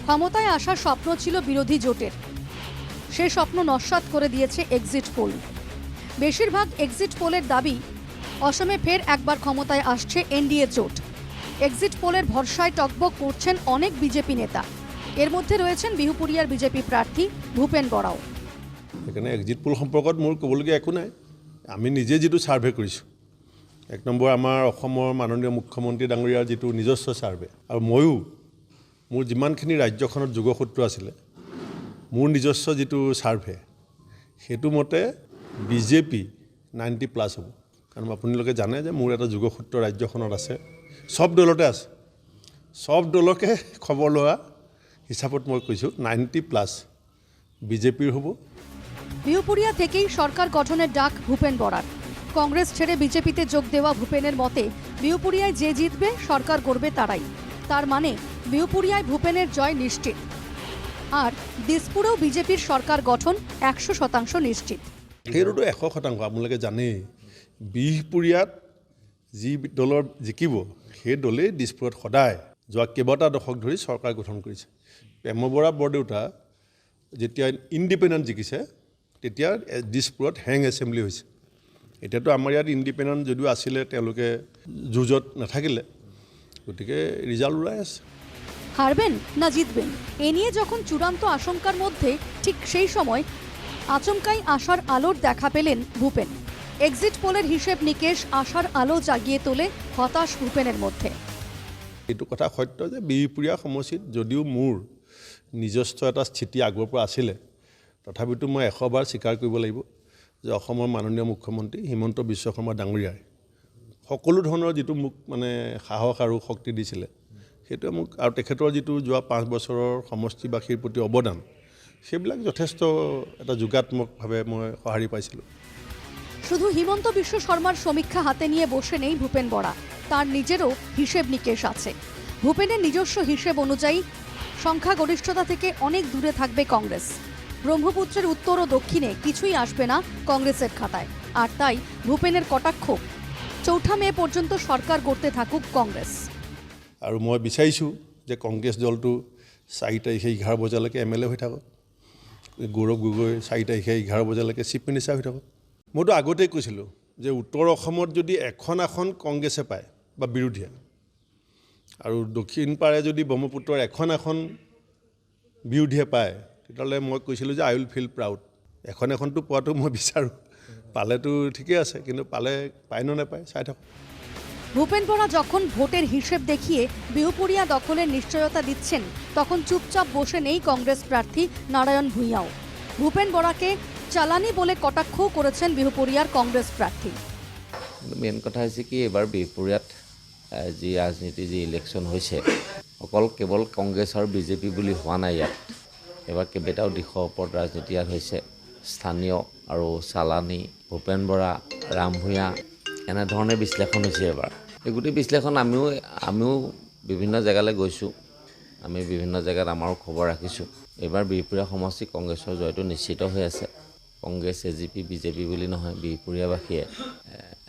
ক্ষমতায় আসার স্বপ্ন ছিল বিরোধী জোটের, সেই স্বপ্ন নস্যাৎ করে দিয়েছে এক্সিট পোল। বেশিরভাগ এক্সিট পোলের দাবি অসমে ফের একবার ক্ষমতায় আসছে এনডিএ জোট। এক্সিট পোলের ভরসায় টকবক করছেন অনেক বিজেপি নেতা। এর মধ্যে রয়েছেন বিহুপুরিয়ার বিজেপি প্রার্থী ভূপেন বৰাও। এখানে এক্সিট পোল সম্পৰ্কত মোৰ ক'বলগীয়া একো নাই। আমি নিজে যেটো সাৰ্ভে কৰিছোঁ, এক নম্বৰ আমাৰ অসমৰ মাননীয় মুখ্যমন্ত্ৰী ডাঙৰীয়াৰ যেটো নিজস্ব সাৰ্ভে, আৰু ময়ো মোৰ যিমানখিনি ৰাজ্যখনত যোগসূত্ৰ আছিলে মোৰ নিজস্ব যেটো সাৰ্ভে, সেইটো মতে বিজেপি 90+ হ'ব। কাৰণ আপোনালোকে জানে যে মোৰ এটা যোগসূত্ৰ ৰাজ্যখনত আছে, সব দলতে আছে। সব দলকে খবৰ লোৱা হিচাপত মই কৈছোঁ 90+ বিজেপিৰ হ'ব। বিহুপুরিয়া থেকেই সরকার গঠনের ডাক ভূপেন বরার। কংগ্রেস ছেড়ে বিজেপিতে যোগ দেওয়া ভূপেনের মতে বিহুপুরিয়ায় যে জিতবে সরকার গড়বে তারাই। তার মানে বিহুপুরিয়ায় ভূপেনের জয় নিশ্চিত, আর দিসপুরেও বিজেপির সরকার গঠন 100% নিশ্চিত। সেইটোতো 100% আপোনালোকে জানেই। বিহুপুৰিয়াত যি দলৰ জিকিব সেই দলেই দিছপুৰত সদায় যোৱা কেইবাটা দশক ধৰি চৰকাৰ গঠন কৰিছে। প্ৰেম বৰা বৰদেউতা যেতিয়া ইণ্ডিপেণ্ডেণ্ট জিকিছে তেতিয়া দিছপুৰত হেং এছেম্বলি হৈছে। এতিয়াতো আমাৰ ইয়াত ইণ্ডিপেণ্ডেণ্ট যদিও আছিলে, তেওঁলোকে যুঁজত নাথাকিলে, গতিকে ৰিজাল্ট ওলাই আছে। হারবেন না জিতবেন এ নিয়ে যখন চূড়ান্ত আশঙ্কার মধ্যে, ঠিক সেই সময় আচমকাই আশার আলোর দেখা পেলেন ভূপেন। এক্সিট পোলের হিসেব নিকেশ আশার আলো জাগিয়ে তোলে হতাশ ভূপেনের মধ্যে। এইটো কথা সত্য যে বিহুপুৰীয়া সমষ্টিত যদিও মোৰ নিজস্ব এটা স্থিতি আগৰ পৰা আছিলে, তথাপিতো মই 100বাৰ স্বীকাৰ কৰিব লাগিব যে অসমৰ মাননীয় মুখ্যমন্ত্ৰী হিমন্ত বিশ্ব শৰ্মা ডাঙৰীয়াই সকলো ধৰণৰ যিটো মোক মানে সাহস আৰু শক্তি দিছিলে, সেইটোৱে মোক, আৰু তেখেতৰ যিটো যোৱা 5 বছৰৰ সমষ্টিবাসীৰ প্ৰতি অৱদান, সেইবিলাক যথেষ্ট এটা যোগাত্মকভাৱে মই সঁহাৰি পাইছিলোঁ। শুধু হিমন্ত বিশ্ব শর্মার সমীক্ষা হাতে নিয়ে বসে নেই ভূপেন বরা, তার নিজেরও হিসেব নিকেশ আছে। ভূপেনের নিজস্ব হিসেব অনুযায়ী সংখ্যাগরিষ্ঠতা থেকে অনেক দূরে থাকবে কংগ্রেস। ব্রহ্মপুত্রের উত্তর ও দক্ষিণে কিছুই আসবে না কংগ্রেসের খাতায়, আর তাই ভূপেনের কটাক্ষ 4 মে পর্যন্ত সরকার গড়তে থাকুক কংগ্রেস। আৰু মই বিচাৰিছোঁ যে কংগ্ৰেছ দলটো 4 তাৰিখে 11 বজালৈকে MLA হৈ থাকক, গৌৰৱ গগৈ 4 তাৰিখে 11 বজালৈকে চিফ মিনিষ্টাৰ হৈ থাকক। মইতো আগতেই কৈছিলোঁ যে উত্তৰ অসমত যদি এখন আসন কংগ্ৰেছে পায় বা বিৰোধীয়ে, আৰু দক্ষিণ পাৰে যদি ব্ৰহ্মপুত্ৰৰ এখন আসন বিৰোধীয়ে পায়, তেতিয়াহ'লে মই কৈছিলোঁ যে আই উইল ফিল প্ৰাউড। এখনটো পোৱাটো মই বিচাৰোঁ, পালেতো ঠিকে আছে, কিন্তু পালে পায় নে নাপায় চাই থাকক। ভূপেন বরা যখন ভোটের হিসেব দেখিয়ে বিহুপুরিয়া দখলের নিশ্চয়তা দিচ্ছেন, তখন চুপচাপ বসে নেই কংগ্রেস প্রার্থী নারায়ণ ভূঁইয়াও। ভূপেন বরাকে চালানি বলে কটাক্ষও করেছেন বিহুপুরিয়ার কংগ্রেস প্রার্থী। মেইন কথা হৈছে কি, এবাৰ বিহুপুৰিয়াত যি ৰাজনীতি, যি ইলেকশ্যন হৈছে, অকল কেৱল কংগ্ৰেছ আৰু বিজেপি বুলি হোৱা নাই। ইয়াত এবাৰ কেইবাটাও দিশৰ ওপৰত ৰাজনীতি ইয়াত হৈছে। স্থানীয় আৰু চালানি, ভূপেন বৰা, ৰাম ভূঞা, এনেধৰণে বিশ্লেষণ হৈছে এবাৰ। এই গোটেই বিশ্লেষণ আমিও বিভিন্ন জেগালৈ গৈছোঁ, আমি বিভিন্ন জেগাত আমাৰো খবৰ ৰাখিছোঁ। এইবাৰ বিহুপুৰীয়া সমষ্টি কংগ্ৰেছৰ জয়টো নিশ্চিত হৈ আছে। কংগ্ৰেছ, AGP, বিজেপি বুলি নহয়, বিহুপুৰীয়াবাসীয়ে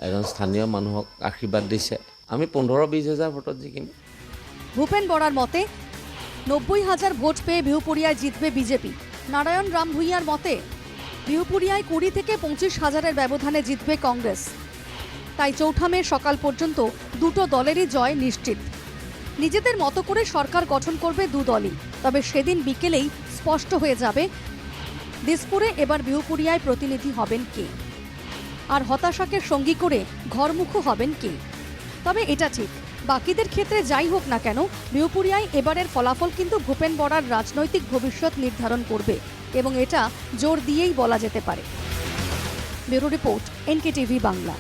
এজন স্থানীয় মানুহক আশীৰ্বাদ দিছে। আমি 15-20 হাজাৰ ভোটত জিকিম। ভূপেন বরার মতে 90,000 ভোট পেয়ে বিহুপুরিয়ায় জিতবে বিজেপি। নারায়ণ রাম ভূঁইয়ার মতে বিহুপুরিয়ায় 20 থেকে 25,000-এর ব্যবধানে জিতবে কংগ্রেস। তাই 4 মে সকাল পর্যন্ত দুটো দলেরই জয় নিশ্চিত। নিজেদের মতো করে সরকার গঠন করবে দু দলই, তবে সেদিন বিকেলেই স্পষ্ট হয়ে যাবে দিসপুরে এবার বিহুপুরিয়ায় প্রতিনিধি হবেন কে, আর হতাশাকে সঙ্গী করে ঘরমুখো হবেন কে। তবে এটা ঠিক, বাকিদের ক্ষেত্রে যাই হোক না কেন, বিহুপুরিয়ায় এবারের ফলাফল কিন্তু ভূপেন বরার রাজনৈতিক ভবিষ্যৎ নির্ধারণ করবে, এবং এটা জোর দিয়েই বলা যেতে পারে। Bureau report, NKTV Bangla.